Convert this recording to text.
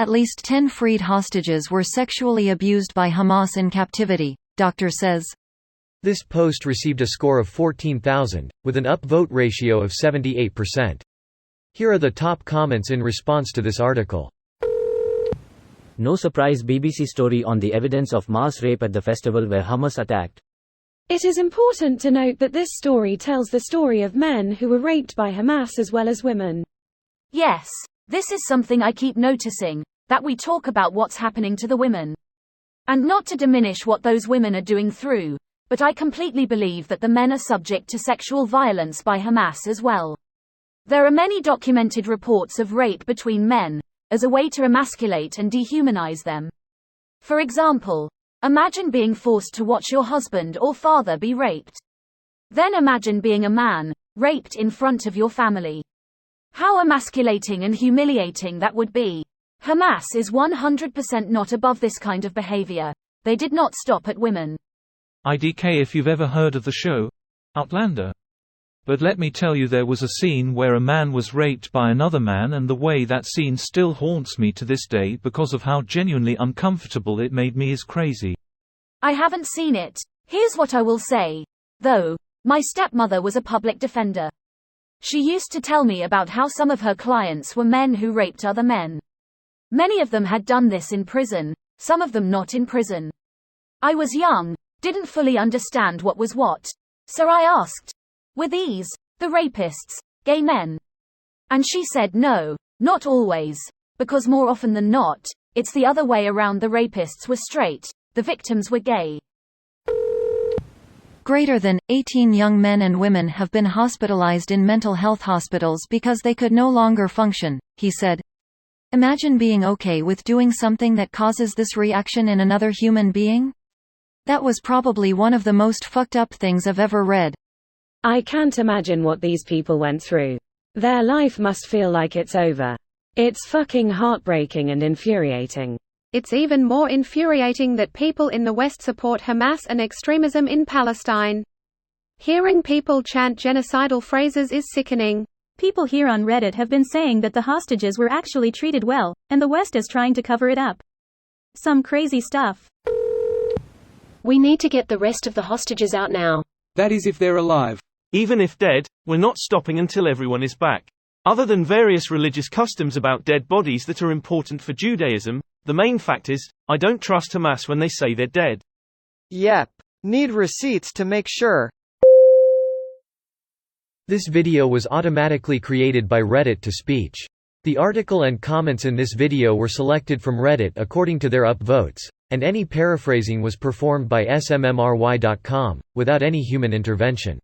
At least 10 freed hostages were sexually abused by Hamas in captivity, Dr. says. This post received a score of 14,000, with an upvote ratio of 78%. Here are the top comments in response to this article. No surprise BBC story on the evidence of mass rape at the festival where Hamas attacked. It is important to note that this story tells the story of men who were raped by Hamas as well as women. Yes, this is something I keep noticing, that we talk about what's happening to the women. And not to diminish what those women are doing through, but I completely believe that the men are subject to sexual violence by Hamas as well. There are many documented reports of rape between men, as a way to emasculate and dehumanize them. For example, imagine being forced to watch your husband or father be raped. Then imagine being a man, raped in front of your family. How emasculating and humiliating that would be. Hamas is 100% not above this kind of behavior. They did not stop at women. IDK, if you've ever heard of the show Outlander. But let me tell you, there was a scene where a man was raped by another man, and the way that scene still haunts me to this day because of how genuinely uncomfortable it made me is crazy. I haven't seen it. Here's what I will say, though. My stepmother was a public defender. She used to tell me about how some of her clients were men who raped other men. Many of them had done this in prison, some of them not in prison. I was young, didn't fully understand what was what. So I asked, were these, the rapists, gay men? And she said no, not always, because more often than not, it's the other way around. The rapists were straight, the victims were gay. Greater than 18 young men and women have been hospitalized in mental health hospitals because they could no longer function, he said. Imagine being okay with doing something that causes this reaction in another human being? That was probably one of the most fucked up things I've ever read. I can't imagine what these people went through. Their life must feel like it's over. It's fucking heartbreaking and infuriating. It's even more infuriating that people in the West support Hamas and extremism in Palestine. Hearing people chant genocidal phrases is sickening. People here on Reddit have been saying that the hostages were actually treated well, and the West is trying to cover it up. Some crazy stuff. We need to get the rest of the hostages out now. That is if they're alive. Even if dead, we're not stopping until everyone is back. Other than various religious customs about dead bodies that are important for Judaism, the main fact is, I don't trust Hamas when they say they're dead. Yep. Need receipts to make sure. This video was automatically created by Reddit to speech. The article and comments in this video were selected from Reddit according to their upvotes, and any paraphrasing was performed by smmry.com, without any human intervention.